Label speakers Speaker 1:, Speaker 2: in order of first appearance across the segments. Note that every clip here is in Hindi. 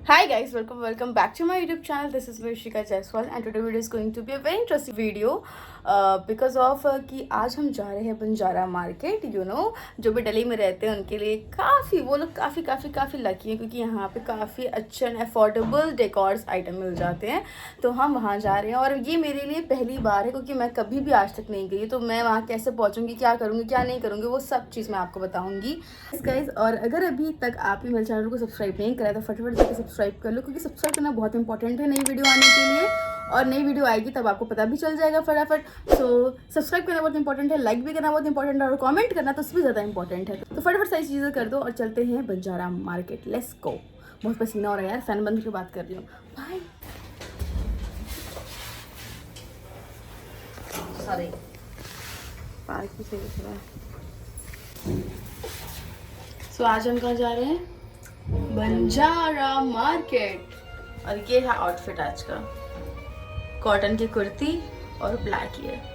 Speaker 1: Hi guys, welcome back to my YouTube channel. This is Vrishika Jaiswal and today video is going to be a very interesting video because of कि आज हम जा रहे हैं बंजारा मार्केट. जो भी दिल्ली में रहते हैं उनके लिए काफ़ी वो लोग काफ़ी लकी हैं क्योंकि यहाँ पे काफ़ी अच्छे एंड अफोर्डेबल डेकोर्स आइटम मिल जाते हैं. तो हम वहाँ जा रहे हैं और ये मेरे लिए पहली बार है क्योंकि मैं कभी भी आज तक नहीं गई. तो मैं वहाँ कैसे पहुँचूँगी, क्या करूँगी, क्या नहीं करूँगी, वो सब चीज़ मैं आपको बताऊँगी गाइज. और अगर अभी तक आपने मेरे चैनल को सब्सक्राइब नहीं करा तो फटाफट जाकर सब्सक्राइब कर लो क्योंकि सब्सक्राइब करना बहुत इंपॉर्टेंट है नई वीडियो आने के लिए. और नई वीडियो आएगी तब आपको पता भी चल जाएगा फटाफट. सो सब्सक्राइब करना बहुत इंपॉर्टेंट है, लाइक भी करना बहुत इंपॉर्टेंट है और कमेंट करना तो उससे भी ज़्यादा इंपॉर्टेंट है. तो फटाफट सारी चीज़ें कर दो और चलते हैं बंजारा मार्केट. Let's go. बहुत पसीना हो रहा है यार, फैन बंद की बात कर रही हूँ. बाय. सॉरी पार्क भी सही दिख रहा है. सो आज हम कहाँ जा रहे हैं? बंजारा मार्केट. और ये है आउटफिट आज का. कॉटन की कुर्ती और ब्लैक ईयर.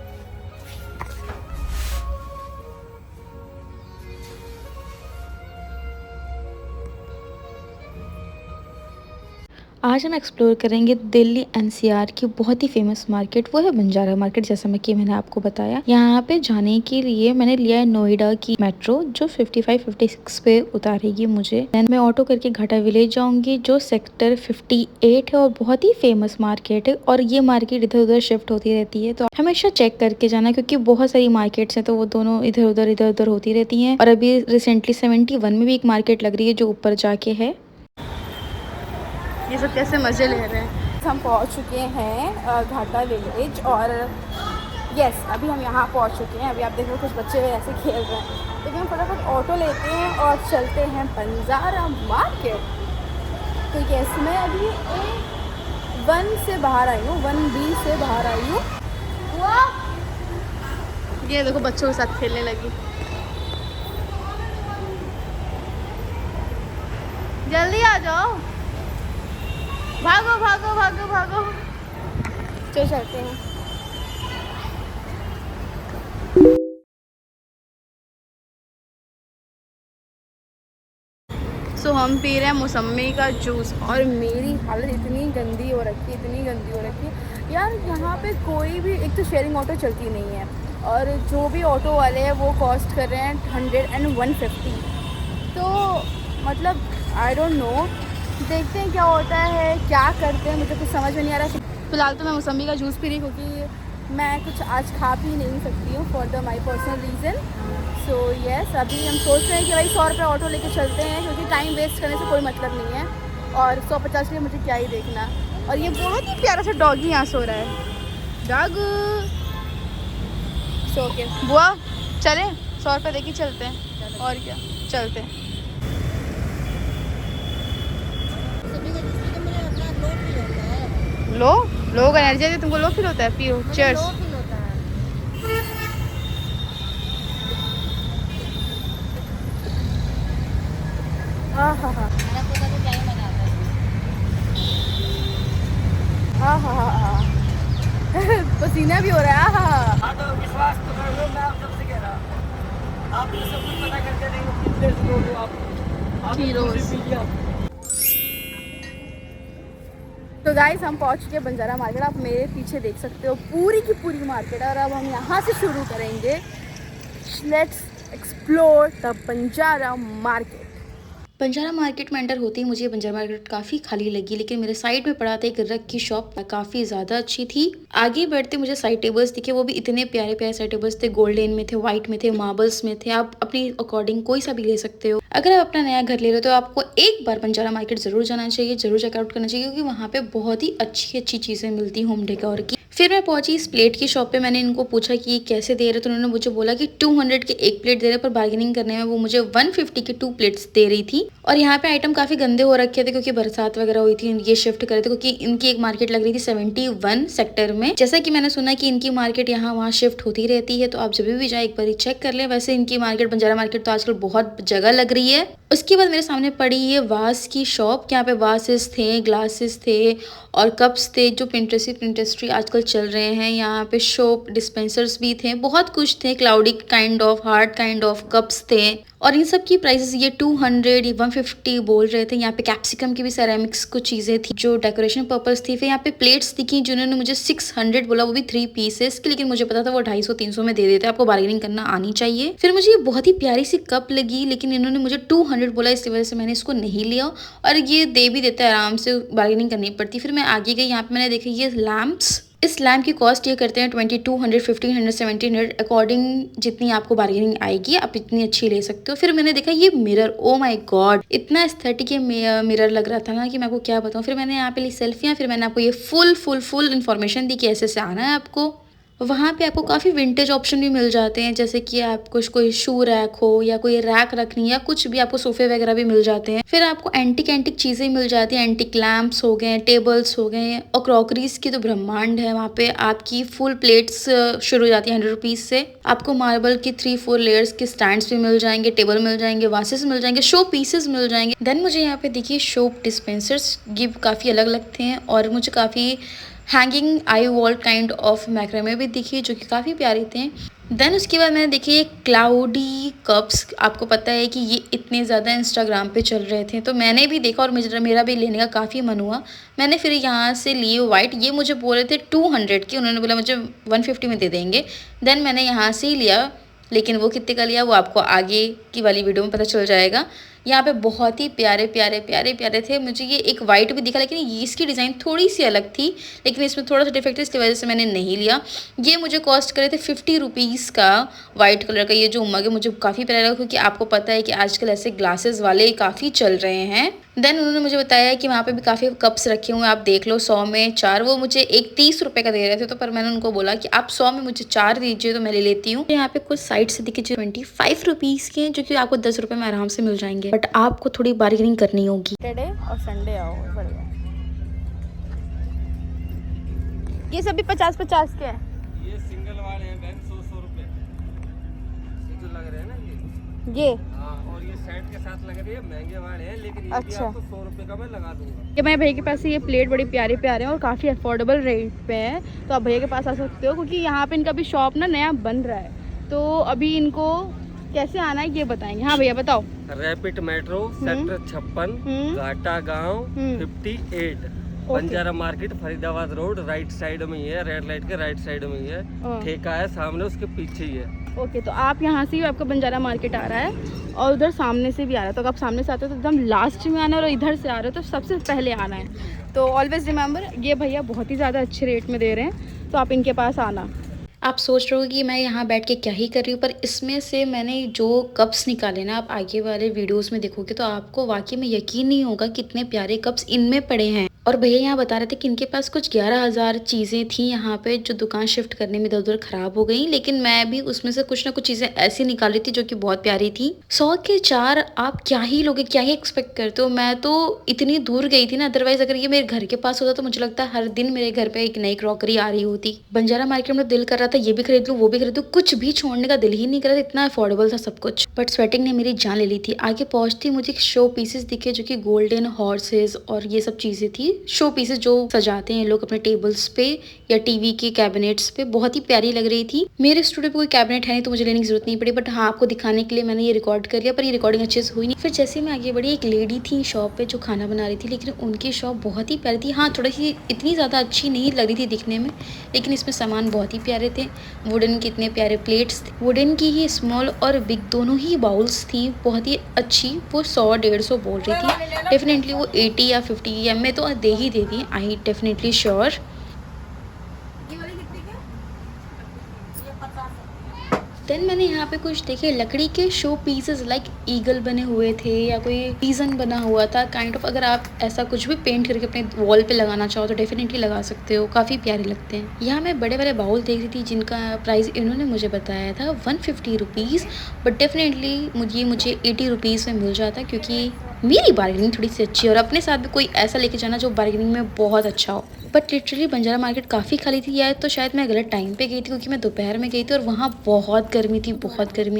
Speaker 2: आज हम एक्सप्लोर करेंगे दिल्ली एनसीआर की बहुत ही फेमस मार्केट, वो है बंजारा मार्केट. जैसा मैंने आपको बताया, यहाँ पे जाने के लिए मैंने लिया है नोएडा की मेट्रो जो 55-56 पे उतारेगी मुझे. देन मैं ऑटो करके घाटा विलेज जाऊंगी जो सेक्टर 58 है और बहुत ही फेमस मार्केट है. और ये मार्केट इधर उधर शिफ्ट होती रहती है तो हमेशा चेक करके जाना क्योंकि बहुत सारी मार्केट्स हैं तो वो दोनों इधर उधर होती रहती हैं. और अभी रिसेंटली 71 में भी एक मार्केट लग रही है जो ऊपर जाके है.
Speaker 1: ये सब कैसे मज़े ले रहे हैं. हम पहुंच चुके हैं घाटा विलेज और यस अभी हम यहाँ पहुंच चुके हैं. अभी आप देखो कुछ बच्चे ऐसे खेल रहे हैं लेकिन हम फटाफट ऑटो लेते हैं और चलते हैं बंजारा मार्केट. तो यस मैं अभी 1 से बाहर आई हूँ, 1B से बाहर आई हूँ. ये देखो बच्चों के साथ खेलने लगी. जल्दी आ जाओ, भागो भागो भागो भागो. चलते हैं. सो हम पी रहे हैं मौसमी का जूस और मेरी हालत इतनी गंदी हो रखी है यार. यहाँ पे कोई भी एक तो शेयरिंग ऑटो चलती नहीं है और जो भी ऑटो वाले हैं वो कॉस्ट कर रहे हैं 100 and 150. तो मतलब आई डोंट नो, देखते हैं क्या होता है, क्या करते हैं, मुझे कुछ समझ में नहीं आ रहा. फिलहाल तो मैं मौसमी का जूस पी रही क्योंकि मैं कुछ आज खा पी नहीं सकती हूँ for the my personal reason. So yes अभी हम सोच रहे हैं कि भाई 100 रुपये ऑटो लेके चलते हैं क्योंकि टाइम वेस्ट करने से कोई मतलब नहीं है. और 150 के लिए मुझे क्या ही देखना. और ये बहुत ही प्यारा सा डॉगी यहाँ सो रहा है. डॉग सो के बुआ चले 100 रुपये देके चलते हैं. और क्या, चलते हैं. लो लोग एनर्जी आती है, तुमको लो फील होता है? पियो. चीयर्स. हाँ हाँ हाँ हाँ हाँ हाँ हाँ. पसीना भी हो रहा है. हाँ
Speaker 3: तो विश्वास तो कर लो, मैं आप सबसे कह रहा. आप ये सब कुछ पता करके नहीं हो कितने से लोग हो आप
Speaker 1: हीरोज. तो गाइस हम पहुंच चुके हैं बंजारा मार्केट. आप मेरे पीछे देख सकते हो पूरी की पूरी मार्केट. और अब हम यहाँ से शुरू करेंगे. Let's explore the Banjara market.
Speaker 2: Banjara market में एंटर होते ही मुझे बंजारा मार्केट काफ़ी खाली लगी, लेकिन मेरे साइड में पड़ा था एक रग की शॉप, काफ़ी ज़्यादा अच्छी थी. आगे बढ़ते मुझे साइड टेबल्स दिखे, वो भी इतने प्यारे प्यारे साइड टेबल्स थे. गोल्डन में थे, व्हाइट में थे, मार्बल्स में थे. आप अपनी अकॉर्डिंग कोई सा भी ले सकते हो. अगर आप अपना नया घर ले रहे हो तो आपको एक बार बंजारा मार्केट ज़रूर जाना चाहिए, ज़रूर चेकआउट करना चाहिए क्योंकि वहाँ पे बहुत ही अच्छी चीज़ें मिलती होम डेकोर की. फिर मैं पहुंची इस प्लेट की शॉप पे. मैंने इनको पूछा कि कैसे दे रहे, तो उन्होंने मुझे बोला कि 200 के एक प्लेट दे रहे, पर बार्गेनिंग करने में वो मुझे 150 के 2 प्लेट्स दे रही थी. और यहाँ पे आइटम काफ़ी गंदे हो रखे थे क्योंकि बरसात वगैरह हुई थी. ये शिफ्ट करे थे क्योंकि इनकी एक मार्केट लग रही थी 71 सेक्टर में. जैसा कि मैंने सुना कि इनकी मार्केट यहाँ वहाँ शिफ्ट होती रहती है, तो आप जब भी जाए एक बार चेक कर लें. वैसे इनकी मार्केट बंजारा मार्केट तो आजकल बहुत जगह लग रही है. उसके बाद मेरे सामने पड़ी ये वास की शॉप. यहाँ पे वासेस थे, ग्लासेस थे और कप्स थे जो पिंट्रेस्ट्री आजकल चल रहे हैं। यहाँ पे सोप डिस्पेंसर्स भी थे, बहुत कुछ थे, cloudy kind of, hard kind of cups थे और इन सब की प्राइसेस ये 200 या 150 बोल रहे थे। यहाँ पे कैप्सिकम की भी सेरेमिक्स कुछ चीजें थी जो डेकोरेशन पर्पस थी। फिर यहाँ पे प्लेट्स दिखी जिन्होंने मुझे 600 बोला, वो भी 3 पीसेस की, लेकिन मुझे पता था वो 250-300 में दे देते। आपको बार्गेनिंग करना आनी चाहिए। फिर मुझे ये बहुत ही प्यारी सी कप लगी, लेकिन इन्होंने मुझे 200 बोला, इसकी वजह से मैंने इसको नहीं लिया और ये दे भी देता है, आराम से बार्गेनिंग करनी पड़ती। फिर मैं आगे गई, यहाँ पे मैंने देखा ये लैम्प्स। इस लैम्प की कॉस्ट ये करते हैं 2200, 1500, 1700 अकॉर्डिंग जितनी आपको बार्गेनिंग आएगी आप इतनी अच्छी ले सकते हो। फिर मैंने देखा ये मिरर, ओ माय गॉड, इतना एस्थेटिक ये मिरर लग रहा था ना कि मैं आपको क्या बताऊं। फिर मैंने यहाँ पे ली सेल्फियाँ, फिर मैंने आपको ये फुल इन्फॉर्मेशन दी कि ऐसे से आना है आपको। वहाँ पे आपको काफ़ी विंटेज ऑप्शन भी मिल जाते हैं, जैसे कि आपको कोई शू रैक हो या कोई रैक रखनी है या कुछ भी, आपको सोफे वगैरह भी मिल जाते हैं। फिर आपको एंटिक चीज़ें मिल जाती हैं, एंटिक लैम्प्स हो गए, टेबल्स हो गए और क्रॉकरीज की तो ब्रह्मांड है। वहाँ पे आपकी फुल प्लेट्स शुरू हो जाती है 100 रुपीज़ से। आपको मार्बल की 3-4 लेयर्स के स्टैंड्स भी मिल जाएंगे, टेबल मिल जाएंगे, वासेस मिल जाएंगे, शो पीसेस मिल जाएंगे। देन मुझे यहाँ पे देखिए शोप डिस्पेंसर्स ये काफ़ी अलग लगते हैं और मुझे काफ़ी हैंगिंग आई वॉल काइंड ऑफ मैक्रेमे भी दिखी जो कि काफ़ी प्यारे थे। देन उसके बाद मैंने देखी ये क्लाउडी कप्स। आपको पता है कि ये इतने ज़्यादा इंस्टाग्राम पे चल रहे थे, तो मैंने भी देखा और मेरा भी लेने का काफ़ी मन हुआ। मैंने फिर यहाँ से लिए वाइट, ये मुझे बोल रहे थे 200 की, उन्होंने बोला मुझे 150 में दे देंगे। देन मैंने यहाँ से ही लिया, लेकिन वो कितने का लिया वो आपको आगे की वाली वीडियो में पता चल जाएगा। यहाँ पे बहुत ही प्यारे थे। मुझे ये एक वाइट भी दिखा, लेकिन ये इसकी डिज़ाइन थोड़ी सी अलग थी, लेकिन इसमें थोड़ा सा डिफेक्ट है, इसकी वजह से मैंने नहीं लिया। ये मुझे कॉस्ट करे थे 50 रुपीज़ का। वाइट कलर का ये जो मग है मुझे काफ़ी प्यारा लगा, क्योंकि आपको पता है कि आजकल ऐसे ग्लासेस वाले काफ़ी चल रहे हैं। देन उन्होंने मुझे बताया कि वहाँ पे भी काफ़ी कप्स रखे हुए हैं, आप देख लो 100 में 4। वो मुझे एक 30 रुपये का दे रहे थे, तो पर मैंने उनको बोला कि आप 100 में मुझे 4 दीजिए, तो मैं ले लेती हूँ। यहाँ पे कुछ साइड से दिखे 25 रुपीज़ के हैं, जो कि आपको 10 रुपये में आराम से मिल जाएंगे, बट आपको थोड़ी बार्गेनिंग करनी होगी।
Speaker 1: सैटरडे और संडे आओ, बढ़िया। ये सभी 50-50 के हैं।
Speaker 3: ये सिंगल वाले हैं बहन, 100 रुपए ये जो लग रहे हैं ना
Speaker 1: ये
Speaker 3: हाँ, और ये सेट के साथ लग रही है, महंगे वाले हैं, लेकिन ये भी
Speaker 1: अच्छा।
Speaker 3: आपको 100 रुपए का मैं लगा दूंगा।
Speaker 1: कि मैं भैया के पास से ये प्लेट बड़ी प्यारे हैं और काफ़ी अफोर्डेबल रेट पे है, तो आप भैया के पास आ सकते हो, क्योंकि यहाँ पे इनका भी शॉप ना नया बन रहा है, तो अभी इनको कैसे आना है ये बताएंगे। हाँ भैया बताओ।
Speaker 3: रैपिड मेट्रो सेक्टर 56 घाटा गांव 58 Banjara market Faridabad road, right side में ही है, रेड लाइट के राइट साइड में ही है, ठेका है सामने उसके पीछे ही है।
Speaker 1: ओके, तो आप यहाँ से आपका बंजारा मार्केट आ रहा है और उधर सामने से भी आ रहा है, तो अगर आप सामने से आते हो तो एकदम लास्ट में आना है, और इधर से आ रहे हो तो सबसे पहले आना है। तो ऑलवेज रिमेंबर, ये भैया बहुत ही ज़्यादा अच्छे रेट में दे रहे हैं, तो आप इनके पास आना।
Speaker 2: आप सोच रहे हो कि मैं यहाँ बैठ के क्या ही कर रही हूँ, पर इसमें से मैंने जो कप्स निकाले ना, आप आगे वाले वीडियोस में देखोगे तो आपको वाकई में यकीन नहीं होगा कितने प्यारे कप्स इनमें पड़े हैं। और भैया यहाँ बता रहे थे कि इनके पास कुछ 11,000 चीज़ें थी यहाँ पे, जो दुकान शिफ्ट करने में इधर उधर खराब हो गई, लेकिन मैं भी उसमें से कुछ ना कुछ चीज़ें ऐसी निकाल रही थी जो कि बहुत प्यारी थी। 100 के 4 आप क्या ही लोगे, क्या ही एक्सपेक्ट करते हो। मैं तो इतनी दूर गई थी ना, अदरवाइज अगर ये मेरे घर के पास होता तो मुझे लगता है हर दिन मेरे घर पे एक नई क्रॉकरी आ रही होती। बंजारा मार्केट में दिल कर रहा था ये भी खरीद लूँ वो भी खरीद लूँ, कुछ भी छोड़ने का दिल ही नहीं कर रहा था, इतना अफोर्डेबल था सब कुछ। बट स्वेटिंग ने मेरी जान ले ली थी। आगे पहुंचती मुझे शो पीसेस दिखे जो कि गोल्डन हॉर्सेस और ये सब चीजें थी, शो पीसेस जो सजाते हैं लोग अपने टेबल्स पे या टीवी के कैबिनेट्स पे, बहुत ही प्यारी लग रही थी। मेरे स्टूडियो पे कोई कैबिनेट है नहीं तो मुझे लेने की जरूरत नहीं पड़ी, बट हाँ आपको दिखाने के लिए मैंने ये रिकॉर्ड कर लिया, पर ये रिकॉर्डिंग अच्छे से हुई नहीं। फिर जैसे मैं आगे बढ़ी, एक लेडी थी शॉप पे जो खाना बना रही थी, लेकिन उनकी शॉप बहुत ही प्यारी थी। हाँ थोड़ी सी इतनी ज़्यादा अच्छी नहीं लग रही थी दिखने में, लेकिन इसमें सामान बहुत ही प्यारे थे। वुडन के इतने प्यारे प्लेट्स थे, वुडन की ही स्मॉल और बिग दोनों ही बाउल्स थी, बहुत ही अच्छी। वो 100-150 बोल रही थी, डेफिनेटली वो 80 या 50 या में तो दे ही देती, आई डेफिनेटली श्योर। देन मैंने यहाँ पे कुछ देखे लकड़ी के शो पीसेस, लाइक ईगल बने हुए थे या कोई पीजन बना हुआ था काइंड ऑफ। अगर आप ऐसा कुछ भी पेंट करके अपने वॉल पे लगाना चाहो तो डेफिनेटली लगा सकते हो, काफ़ी प्यारे लगते हैं। यहाँ मैं बड़े बड़े बाउल देख रही थी जिनका प्राइस इन्होंने मुझे बताया था 150 रुपीज़, बट डेफिनेटली मुझे 80 रुपीज़ में मिल जाता, क्योंकि मेरी बार्गेनिंग थोड़ी सी अच्छी है और अपने साथ भी कोई ऐसा लेके जाना जो बार्गेनिंग में बहुत अच्छा हो। बट लिटरली बंजारा मार्केट काफ़ी खाली थी, या तो शायद मैं गलत टाइम पे गई थी क्योंकि मैं दोपहर में गई थी और वहाँ बहुत गर्मी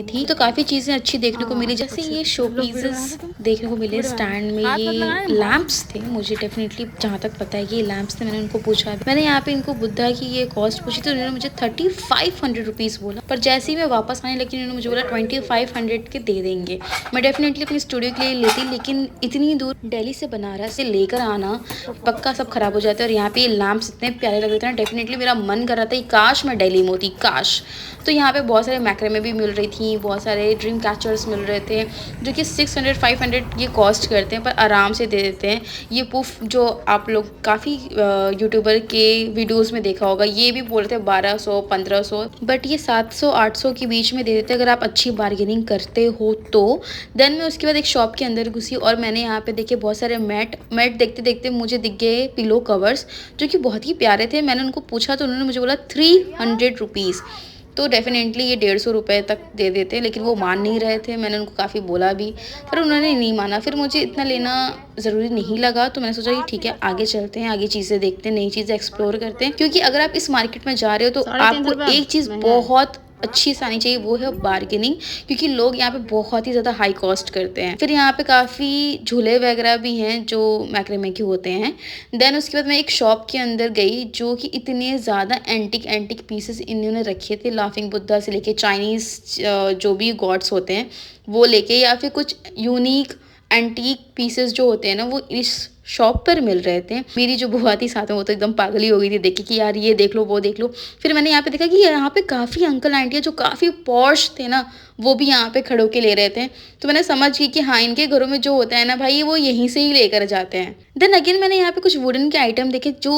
Speaker 2: थी। तो काफ़ी चीज़ें अच्छी देखने को मिली, जैसे ये शो पीसेस देखने को मिले स्टैंड में। ये लैंप्स थे, मुझे डेफिनेटली जहाँ तक पता है कि ये लैंप्स थे। मैंने उनको पूछा, मैंने यहाँ पे इनको बुद्धा की ये कॉस्ट पूछी तो उन्होंने मुझे 3500 रुपीज़ बोला, पर जैसे ही मैं वापस आने लगी उन्होंने मुझे बोला 2500 के दे देंगे। मैं डेफिनेटली अपने स्टूडियो के लिए लेती, लेकिन इतनी दूर दिल्ली से बनारस से लेकर आना पक्का सब खराब हो जाता है। और यहाँ पे ये लैंप्स इतने प्यारे लग रहे थे ना, डेफिनेटली मेरा मन कर रहा था काश मैं दिल्ली में होती, काश। तो यहाँ पे बहुत सारे मैक्रेमे भी मिल रही थी, बहुत सारे ड्रीम कैचर्स मिल रहे थे जो कि 600-500 ये कॉस्ट करते हैं, पर आराम से दे देते हैं। ये पुफ जो आप लोग काफ़ी यूट्यूबर के वीडियोस में देखा होगा, ये भी बोल रहे थे 1200-1500, बट ये 700-800 के बीच में दे देते अगर आप अच्छी बार्गेनिंग करते हो तो। देन मैं उसके बाद एक शॉप के अंदर घुसी और मैंने यहाँ पे देखे बहुत सारे मैट देखते देखते मुझे दिख गए पिलो कवर्स जो कि बहुत ही प्यारे थे। मैंने उनको पूछा तो उन्होंने मुझे बोला 300 रुपीज़। तो डेफिनेटली ये 150 रुपये तक दे देते, लेकिन वो मान नहीं रहे थे। मैंने उनको काफ़ी बोला भी, पर उन्होंने नहीं माना। फिर मुझे इतना लेना ज़रूरी नहीं लगा, तो मैंने सोचा कि ठीक है आगे चलते हैं, आगे चीज़ें देखते हैं, नई चीज़ें एक्सप्लोर करते हैं। क्योंकि अगर आप इस मार्केट में जा रहे हो तो आपको एक चीज़ बहुत अच्छी सी आनी चाहिए, वो है बार्गेनिंग, क्योंकि लोग यहाँ पे बहुत ही ज़्यादा हाई कॉस्ट करते हैं। फिर यहाँ पे काफ़ी झूले वगैरह भी हैं जो मैक्रेमे के होते हैं। देन उसके बाद मैं एक शॉप के अंदर गई जो कि इतने ज़्यादा एंटिक पीसेस इन्होंने रखे थे, लाफिंग बुद्धा से लेके चाइनीज़ जो भी गॉड्स होते हैं वो लेके, या फिर कुछ यूनिक एंटीक पीसेस जो होते हैं ना वो इस शॉप पर मिल रहे थे। मेरी जो बुआ थी साथ में वो तो एकदम पागल ही हो गई थी देख के कि यार ये देख लो वो देख लो। फिर मैंने यहाँ पे देखा कि यहाँ पे काफ़ी अंकल आंटियाँ जो काफ़ी पॉश थे ना वो भी यहाँ पे खड़े होके ले रहे थे। तो मैंने समझ गई कि हाँ इनके घरों में जो होता है ना भाई वो यहीं से ही लेकर जाते हैं। देन अगेन मैंने यहाँ पे कुछ वुडन के आइटम देखे जो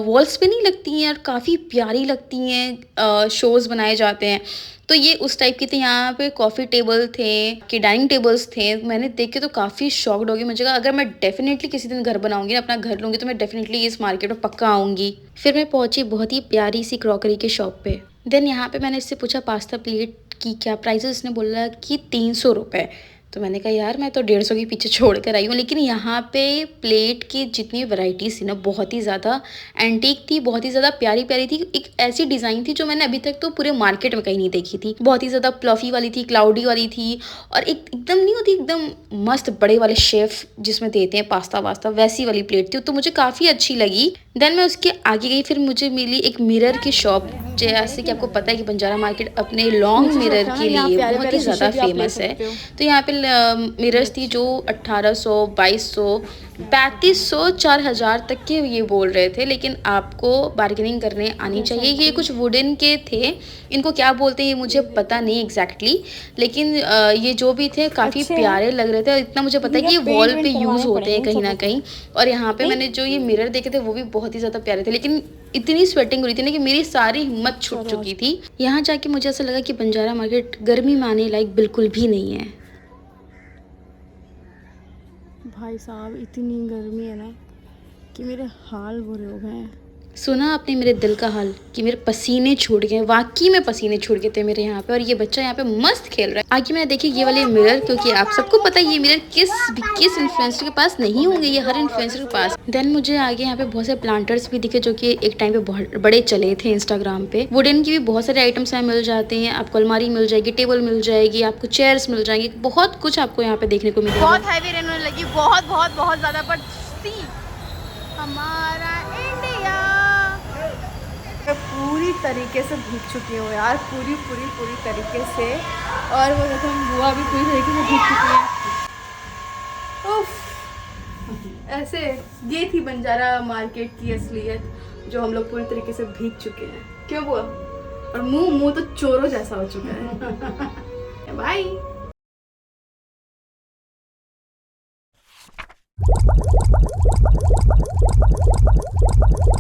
Speaker 2: वॉल्स पे नहीं लगती हैं और काफ़ी प्यारी लगती हैं, शोज़ बनाए जाते हैं। तो ये उस टाइप की थी। यहाँ पे कॉफ़ी टेबल थे, कि डाइनिंग टेबल्स थे। मैंने देख के तो काफ़ी शॉक्ड हो गई। मुझे कहा अगर मैं डेफिनेटली किसी दिन घर बनाऊंगी ना, अपना घर लूँगी, तो मैं डेफिनेटली इस मार्केट में पक्का आऊँगी। फिर मैं पहुँची बहुत ही प्यारी सी क्रॉकरी के शॉप पे। देन यहाँ पे मैंने इससे पूछा पास्ता प्लेट की क्या प्राइस है, उसने बोला कि 300 रुपये। तो मैंने कहा यार मैं तो 150 के पीछे छोड़ कर आई हूँ। लेकिन यहाँ पे प्लेट की जितनी वैरायटीज़ थी ना बहुत ही ज़्यादा एंटीक थी, बहुत ही ज़्यादा प्यारी थी। एक ऐसी डिज़ाइन थी जो मैंने अभी तक तो पूरे मार्केट में कहीं नहीं देखी थी। बहुत ही ज़्यादा प्लफी वाली थी, क्लाउडी वाली थी, और एकदम नहीं होती एकदम मस्त बड़े वाले शेफ जिसमें देते हैं पास्ता वास्ता, वैसी वाली प्लेट थी। तो मुझे काफ़ी अच्छी लगी। देन मैं उसके आगे गई, फिर मुझे मिली एक मिरर की शॉप। जैसे कि आपको पता है कि बंजारा मार्केट अपने लॉन्ग मिरर के लिए बहुत ही ज़्यादा फेमस है। तो यहाँ पे मिरर्स थी जो 1800, 2200, 3500, 4000 तक के ये बोल रहे थे। लेकिन आपको बार्गेनिंग करने आनी चाहिए। ये कुछ वुडन के थे, इनको क्या बोलते हैं ये मुझे पता नहीं एग्जैक्टली, लेकिन ये जो भी थे काफ़ी प्यारे लग रहे थे। और इतना मुझे पता है कि ये वॉल पे यूज़ होते हैं कहीं ना कहीं। और यहाँ पे मैंने जो ये मिरर देखे थे वो भी बहुत ही ज़्यादा प्यारे थे, लेकिन इतनी स्वेटिंग हो रही थी ना कि मेरी सारी हिम्मत छूट चुकी थी। यहाँ जाके मुझे ऐसा लगा कि बंजारा मार्केट गर्मी में आने लायक बिल्कुल भी नहीं है।
Speaker 1: भाई साहब इतनी गर्मी है ना कि मेरे हाल बुरे हो गए हैं।
Speaker 2: सुना आपने मेरे दिल का हाल कि मेरे पसीने छूट गए, वाकई में पसीने छूट गए थे मेरे यहाँ पे। और ये बच्चा यहाँ पे मस्त खेल रहा है। आगे मैंने देखी ये वाले मिरर, क्योंकि आप सबको पता है ये मिरर किस इन्फ्लुएंसर के पास नहीं होंगे, ये हर इन्फ्लुएंसर के पास। देन मुझे आगे यहाँ पे बहुत सारे प्लांटर्स भी दिखे जो कि एक टाइम पे बहुत बड़े चले थे इंस्टाग्राम पे। वुडन की भी बहुत सारे आइटम्स यहाँ मिल जाते हैं। आपको अलमारी मिल जाएगी, टेबल मिल जाएगी, आपको चेयर्स मिल जाएंगी, बहुत कुछ आपको यहाँ पे देखने को मिलेगा।
Speaker 1: बहुत हैवी रेन होने लगी, बहुत ज़्यादा। पर सी हमारा इंडिया मैं पूरी तरीके से भीग चुकी हूँ यार, पूरी तरीके से। और वो देखो बुआ भी पूरी तरीके से भीग चुकी है। उफ, ऐसे ये थी बंजारा मार्केट की असलियत, जो हम लोग पूरी तरीके से भीग चुके हैं। क्यों बुआ? और मुंह तो चोरों जैसा हो चुका है। बाय।